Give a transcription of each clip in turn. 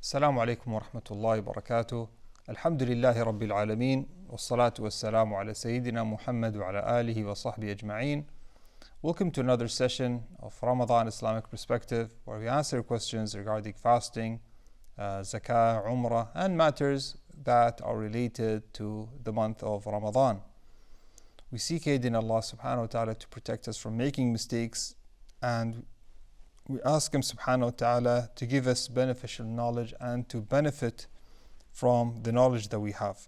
السلام عليكم ورحمة الله وبركاته. الحمد لله رب العالمين والصلاة والسلام على سيدنا محمد وعلى آله وصحبه أجمعين. Welcome to another session of Ramadan Islamic Perspective, where we answer questions regarding fasting, zakah, umrah, and matters that are related to the month of Ramadan. We seek aid in Allah subhanahu wa ta'ala to protect us from making mistakes, and we ask Him subhanahu wa ta'ala to give us beneficial knowledge and to benefit from the knowledge that we have.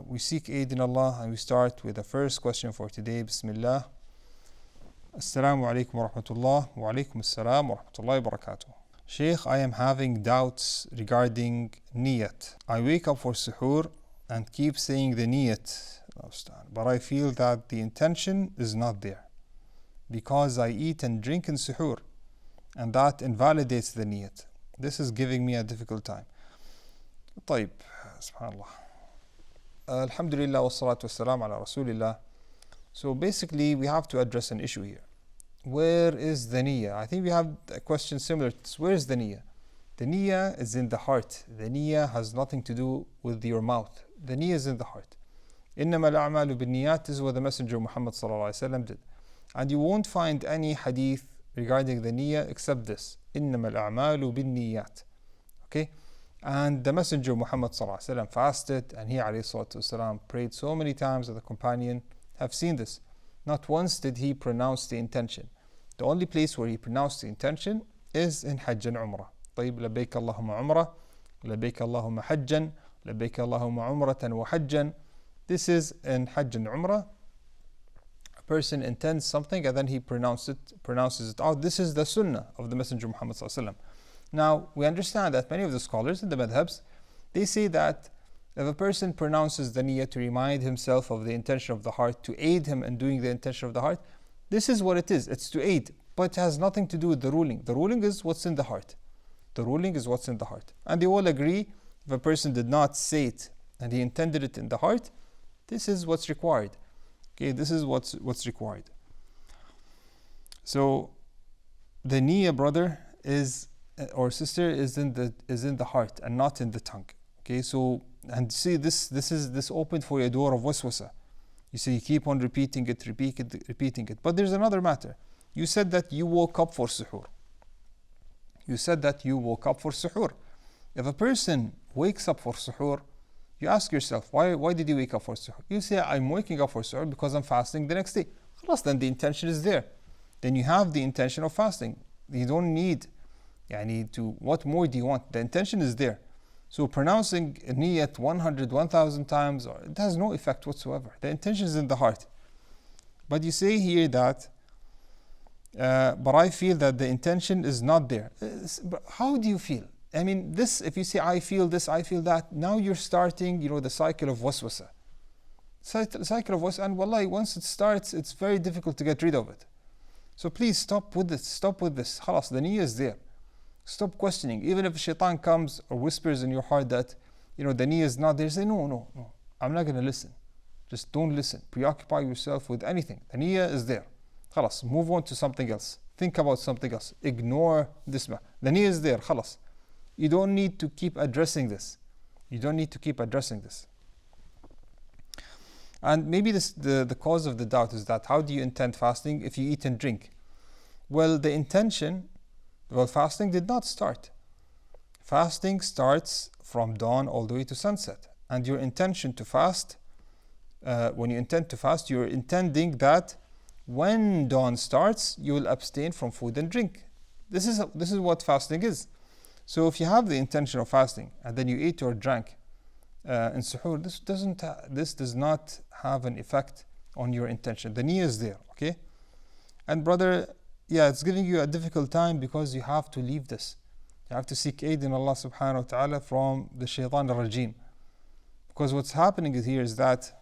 We seek aid in Allah, and we start with the first question for today. Bismillah. Assalamu alaikum wa rahmatullah wa alaikum assalam wa rahmatullahi wa barakatuh. Shaykh, I am having doubts regarding niyat. I wake up for suhoor and keep saying the niyat, but I feel that the intention is not there because I eat and drink in suhoor, and that invalidates the niyat. This is giving me a difficult time. طيب, subhanallah. Alhamdulillah wa salatu wa salam ala rasulillah. So basically we have to address an issue here. Where is the niyyah? I think we have a question similar to this. Where is the niyyah? The niyyah is in the heart. The niyyah has nothing to do with your mouth. The niyyah is in the heart. إنما الأعمال بالنيات, this is what the Messenger Muhammad sallallahu alaihi wasallam did. And you won't find any hadith regarding the niyyah except this. إنما الأعمال بالنيات. Okay? And the Messenger Muhammad sallallahu alaihi wasallam fasted, and he alayhi salatu wasalam prayed so many times that the companion have seen this. Not once did he pronounce the intention. The only place where he pronounced the intention is in Hajj and Umrah. طيب, لبيك اللهم عمرة, لبيك اللهم حجا, لبيك اللهم عمرة وحجا. This is in Hajj and Umrah. A person intends something and then he pronounces it out. This is the sunnah of the Messenger Muhammad sallallahu alaihi wasallam. Now, we understand that many of the scholars in the madhabs, they say that if a person pronounces the niyyah to remind himself of the intention of the heart, to aid him in doing the intention of the heart, this is what it is. It's to aid, but it has nothing to do with the ruling. The ruling is what's in the heart. The ruling is what's in the heart. And they all agree, if a person did not say it and he intended it in the heart, this is what's required. Okay, this is what's required. So, the niyyah, brother, is or sister, is in the heart and not in the tongue. Okay, so, and see, this opened for a door of waswasa. You see, you keep on repeating it. But there's another matter. You said that you woke up for suhoor. If a person wakes up for suhoor, you ask yourself, why did you wake up for suhoor? You say, I'm waking up for suhoor because I'm fasting the next day. Khalas, then the intention is there. Then you have the intention of fasting. You don't need what more do you want? The intention is there. So pronouncing niyyat 100, 1,000 times, it has no effect whatsoever. The intention is in the heart. But you say here that, but I feel that the intention is not there. How do you feel? I mean, this, if you say, I feel this, I feel that, now you're starting, the cycle of waswasa. Cycle of waswasa, and wallahi, once it starts, it's very difficult to get rid of it. So please stop with this. Khalas, the niyyah is there. Stop questioning. Even if shaitan comes or whispers in your heart that, the niyyah is not there, say, no, I'm not going to listen. Just don't listen. Preoccupy yourself with anything. The niyyah is there. Khalas, move on to something else. Think about something else. Ignore this. The niyyah is there. Khalas. You don't need to keep addressing this. And maybe the cause of the doubt is that, how do you intend fasting if you eat and drink? Well, fasting did not start. Fasting starts from dawn all the way to sunset. And your intention to fast, when you intend to fast, you're intending that when dawn starts, you will abstain from food and drink. This is what fasting is. So if you have the intention of fasting and then you ate or drank in suhoor, this does not have an effect on your intention. The niyyah is there, okay? And brother, it's giving you a difficult time because you have to leave this. You have to seek aid in Allah subhanahu wa ta'ala from the shaitan al-rajim. Because what's happening here is that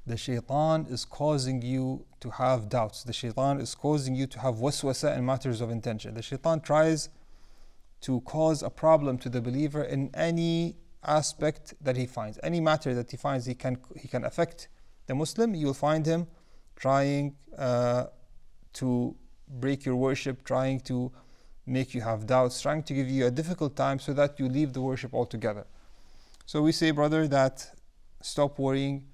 the shaitan is causing you to have doubts. The shaitan is causing you to have waswasa in matters of intention. The shaitan tries to cause a problem to the believer in any aspect that he finds. Any matter that he finds he can affect the Muslim, you'll find him trying to break your worship, trying to make you have doubts, trying to give you a difficult time so that you leave the worship altogether. So we say, brother, that stop worrying.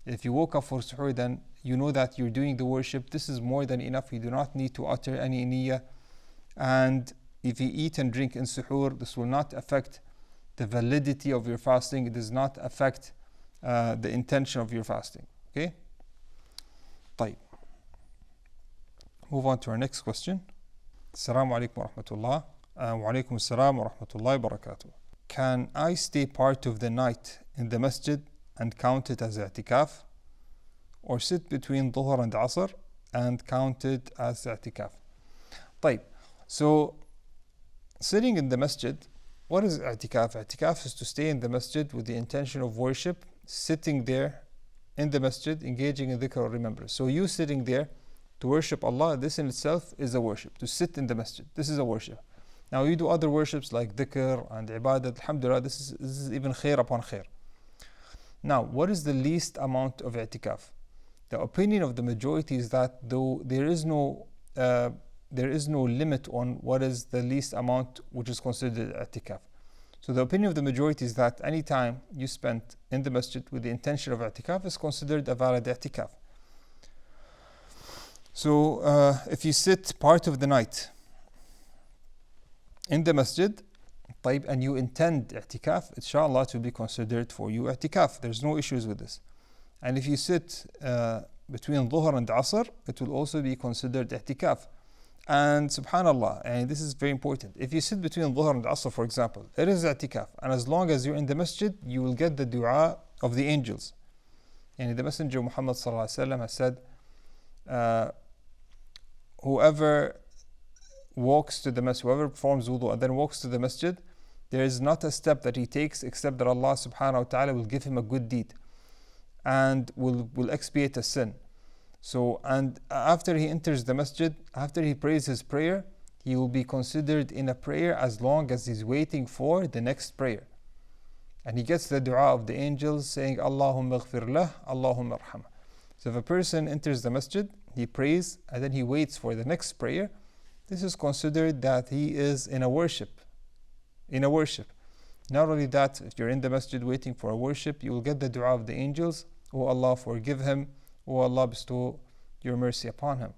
If you woke up for suhoor, then you know that you're doing the worship. This is more than enough. You do not need to utter any niyyah. And if you eat and drink in suhoor, this will not affect the validity of your fasting. It does not affect the intention of your fasting. Okay? طيب. Move on to our next question. Assalamu alaikum wa rahmatullah. Wa alaikum assalam wa rahmatullahi wa barakatuh. Can I stay part of the night in the masjid and count it as i'tikaf? Or sit between dhuhr and asr and count it as i'tikaf? طيب. So, sitting in the masjid, what is i'tikaf? I'tikaf is to stay in the masjid with the intention of worship, sitting there in the masjid, engaging in dhikr or remembrance. So you sitting there to worship Allah, this in itself is a worship. To sit in the masjid, this is a worship. Now you do other worships like dhikr and ibadat, alhamdulillah, this is even khair upon khair. Now, what is the least amount of i'tikaf? The opinion of the majority is that though there is no limit on what is the least amount which is considered i'tikaf. So the opinion of the majority is that any time you spent in the masjid with the intention of i'tikaf is considered a valid i'tikaf. So if you sit part of the night in the masjid and you intend i'tikaf, inshallah it will be considered for you i'tikaf. There's no issues with this. And if you sit between dhuhr and asr, it will also be considered i'tikaf. And subhanallah, and this is very important, if you sit between dhuhr and asr, for example, it is i'tikaf, and as long as you're in the masjid, you will get the dua of the angels. And the Messenger Muhammad has said, whoever walks to the masjid, whoever performs wudu and then walks to the masjid, there is not a step that he takes except that Allah subhanahu wa ta'ala will give him a good deed and will expiate a sin. So, and after he enters the masjid, after he prays his prayer, he will be considered in a prayer as long as he's waiting for the next prayer. And he gets the dua of the angels saying, Allahumma ghfir lah, Allahumma arham. So if a person enters the masjid, he prays, and then he waits for the next prayer, this is considered that he is in a worship. In a worship. Not only that, if you're in the masjid waiting for a worship, you will get the dua of the angels. Oh Allah, forgive him. Oh Allah, bestow your mercy upon him.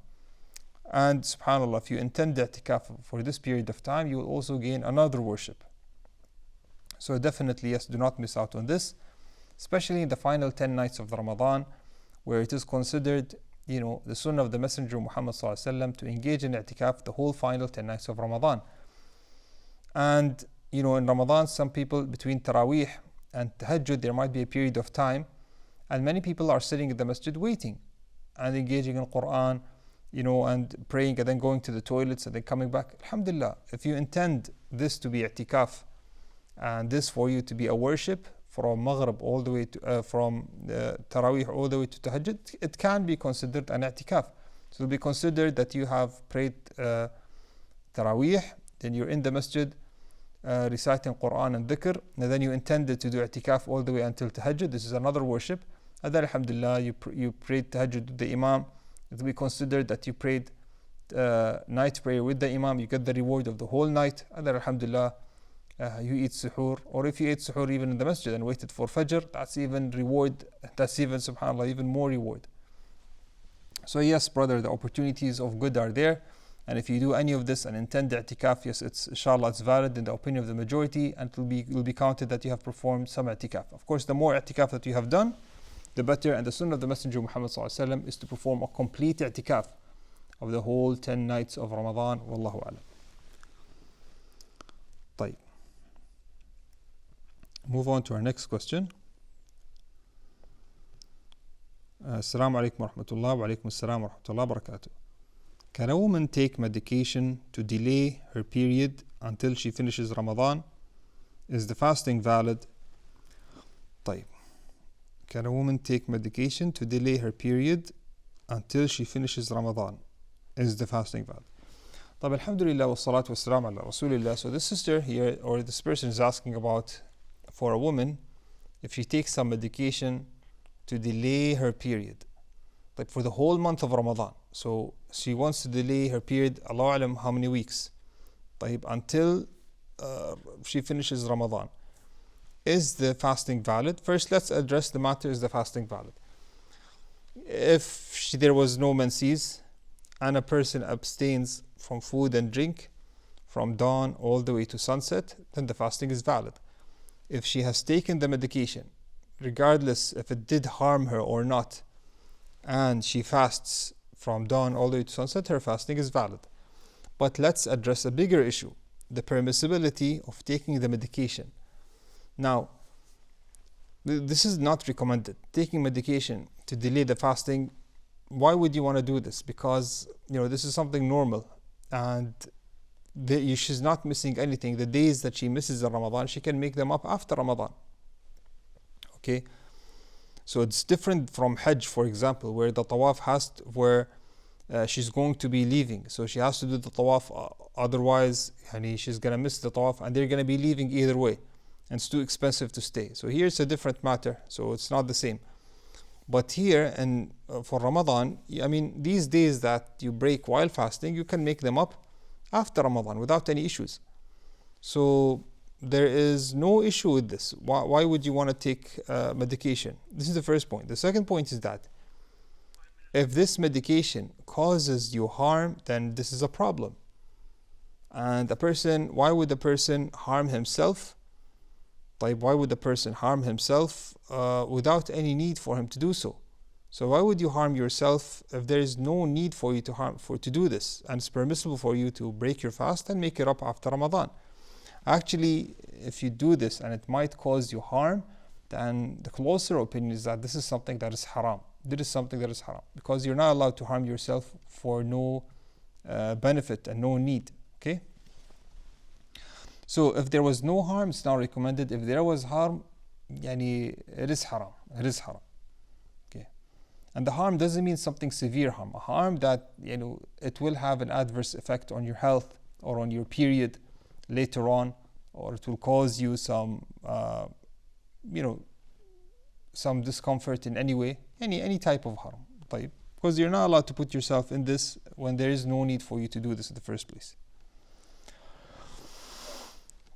And subhanAllah, if you intend i'tikaf for this period of time, you will also gain another worship. So definitely, yes, do not miss out on this, especially in the final 10 nights of Ramadan, where it is considered, the sunnah of the Messenger Muhammad to engage in i'tikaf the whole final 10 nights of Ramadan. And, in Ramadan, some people between Taraweeh and Tahajjud, there might be a period of time, and many people are sitting in the masjid waiting and engaging in Quran, and praying and then going to the toilets and then coming back. Alhamdulillah, if you intend this to be i'tikaf and this for you to be a worship from Maghrib all the way to, from Taraweeh all the way to Tahajjud, it can be considered an i'tikaf. So it will be considered that you have prayed Taraweeh, then you're in the masjid reciting Quran and dhikr, and then you intended to do i'tikaf all the way until Tahajjud. This is another worship. And then alhamdulillah, you prayed Tahajjud with the Imam. It will be considered that you prayed night prayer with the Imam. You get the reward of the whole night. And then alhamdulillah, you eat suhoor. Or if you ate suhoor even in the masjid and waited for Fajr, that's even reward. That's even, subhanAllah, even more reward. So yes, brother, the opportunities of good are there. And if you do any of this and intend the i'tikaf, yes, inshallah, it's valid in the opinion of the majority, and it will be counted that you have performed some i'tikaf. Of course, the more i'tikaf that you have done, the better. And the sunnah of the Messenger Muhammad is to perform a complete i'tikaf of the whole 10 nights of Ramadan. Wallahu a'lam. طيب. Move on to our next question. Assalamu alaikum wa rahmatullah wa alaikum assalam wa rahmatullah wa barakatuh. Can a woman take medication to delay her period until she finishes Ramadan? Is the fasting valid? طيب. Can a woman take medication to delay her period until she finishes Ramadan? Is the fasting valid? طيب, alhamdulillah wa salatu wa salam ala rasulillah. So this sister here, or this person is asking about, for a woman, if she takes some medication to delay her period, like for the whole month of Ramadan. So she wants to delay her period, Allahu alam, how many weeks? until she finishes Ramadan. Is the fasting valid? First, let's address the matter, is the fasting valid? If there was no menses and a person abstains from food and drink from dawn all the way to sunset, then the fasting is valid. If she has taken the medication, regardless if it did harm her or not, and she fasts from dawn all the way to sunset, her fasting is valid. But let's address a bigger issue, the permissibility of taking the medication. Now, this is not recommended. Taking medication to delay the fasting, why would you want to do this? Because this is something normal, and she's not missing anything. The days that she misses in Ramadan, she can make them up after Ramadan. Okay, so it's different from Hajj, for example, where the tawaf she's going to be leaving, so she has to do the tawaf. Otherwise, she's gonna miss the tawaf, and they're gonna be leaving either way, and it's too expensive to stay. So here it's a different matter. So it's not the same. But here, and for Ramadan, these days that you break while fasting, you can make them up after Ramadan without any issues. So there is no issue with this. Why would you want to take medication? This is the first point. The second point is that if this medication causes you harm, then this is a problem. And why would the person harm himself? Why would the person harm himself without any need for him to do so? So why would you harm yourself if there is no need for you to do this, and it's permissible for you to break your fast and make it up after Ramadan? Actually, if you do this and it might cause you harm, then the closer opinion is that this is something that is haram. This is something that is haram, because you're not allowed to harm yourself for no benefit and no need. Okay? So if there was no harm, it's not recommended. If there was harm, it is haram. It is haram. Okay. And the harm doesn't mean something severe harm. A harm that it will have an adverse effect on your health or on your period later on, or it will cause you some some discomfort in any way, any type of harm. Because you're not allowed to put yourself in this when there is no need for you to do this in the first place.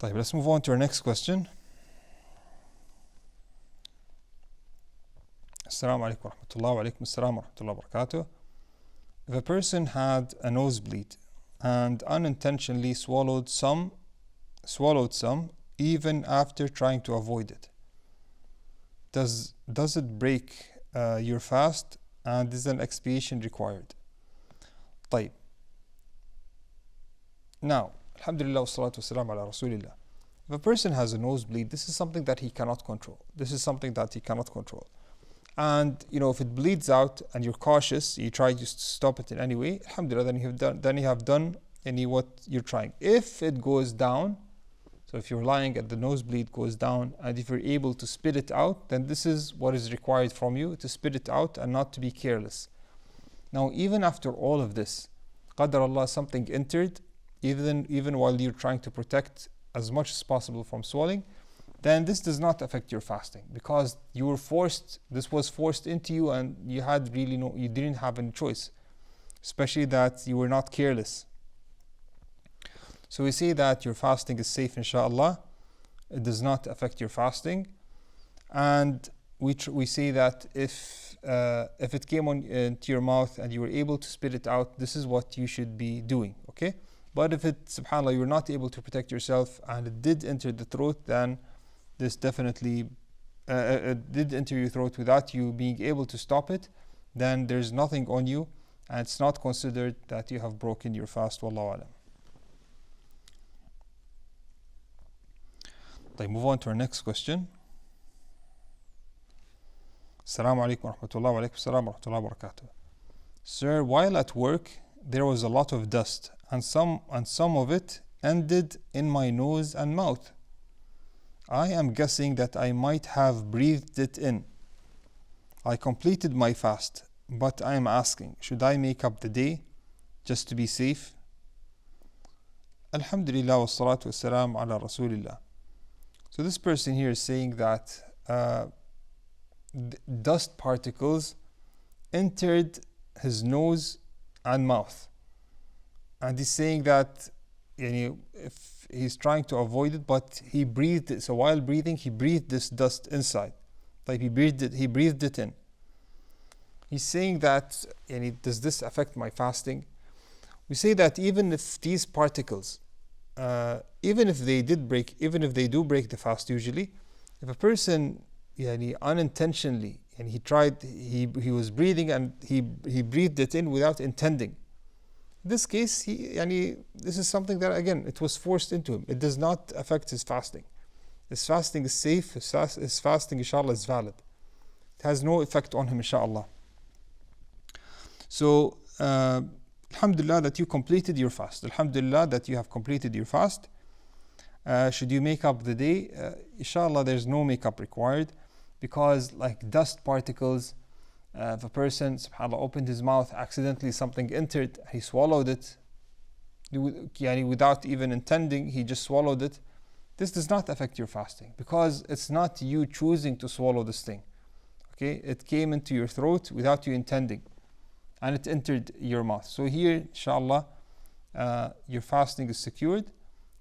Let's move on to our next question. Assalamu alaikum wa rahmatullah wa alaikum assalam wa rahmatullah wa barakatuh. If a person had a nosebleed and unintentionally swallowed some even after trying to avoid it, does it break your fast, and is an expiation required? Now, alhamdulillah wa salatu wa salam ala rasulillah. If a person has a nosebleed, this is something that he cannot control. And if it bleeds out and you're cautious, you try to stop it in any way, alhamdulillah, then you have done what you're trying. If it goes down, so if you're lying and the nosebleed goes down, and if you're able to spit it out, then this is what is required from you, to spit it out and not to be careless. Now, even after all of this, qadar Allah, something entered, even while you're trying to protect as much as possible from swallowing, then this does not affect your fasting, because you were forced. This was forced into you, and you didn't have any choice, especially that you were not careless. So we say that your fasting is safe, inshallah. It does not affect your fasting, and we say that if it came into your mouth and you were able to spit it out, this is what you should be doing. Okay. But if it, subhanAllah, you're not able to protect yourself and it did enter the throat, then this definitely it did enter your throat without you being able to stop it, then there's nothing on you, and it's not considered that you have broken your fast. Wallahu alam. Move on to our next question. Assalamu alaikum wa rahmatullah wa alaikum assalam wa rahmatullah wa barakatuh. Sir, while at work, there was a lot of dust, and some of it ended in my nose and mouth. I am guessing that I might have breathed it in. I completed my fast, but I am asking, should I make up the day just to be safe? Alhamdulillah wa salatu wa salam ala rasulillah. So this person here is saying that dust particles entered his nose and mouth. And he's saying that if he's trying to avoid it, but he breathed it. So while breathing, he breathed this dust inside. Like he breathed it in. He's saying that, does this affect my fasting? We say that even if these particles, even if they do break the fast usually, if a person unintentionally, and he was breathing and he breathed it in without intending. In this case, this is something that, again, it was forced into him. It does not affect his fasting. His fasting is safe. His fasting, inshallah, is valid. It has no effect on him, inshallah. So, alhamdulillah that you completed your fast. Alhamdulillah that you have completed your fast. Should you make up the day? Inshallah, there's no makeup required, because like dust particles, if a person, subhanAllah, opened his mouth, accidentally something entered, he swallowed it, without even intending, he just swallowed it. This does not affect your fasting, because it's not you choosing to swallow this thing. Okay, it came into your throat without you intending, and it entered your mouth. So here, inshallah, your fasting is secured,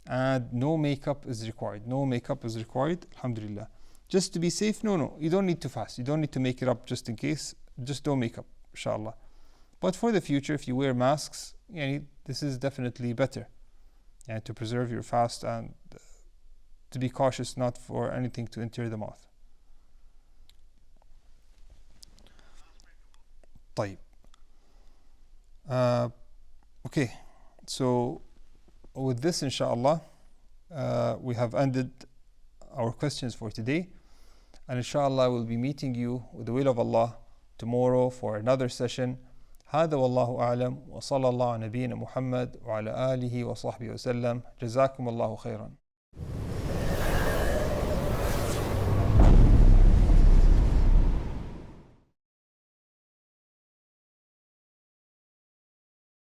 and no makeup is required. No makeup is required, alhamdulillah. Just to be safe, no, you don't need to fast. You don't need to make it up just in case. Just don't make up, inshallah. But for the future, if you wear masks, this is definitely better. To preserve your fast and to be cautious not for anything to enter the mouth. طيب. Okay, so with this, inshallah, we have ended our questions for today. And inshallah, we'll be meeting you with the will of Allah tomorrow for another session. هذا والله أعلم وصلى الله على نبينا محمد وعلى آله وصحبه وسلم. جزاكم الله خيرا.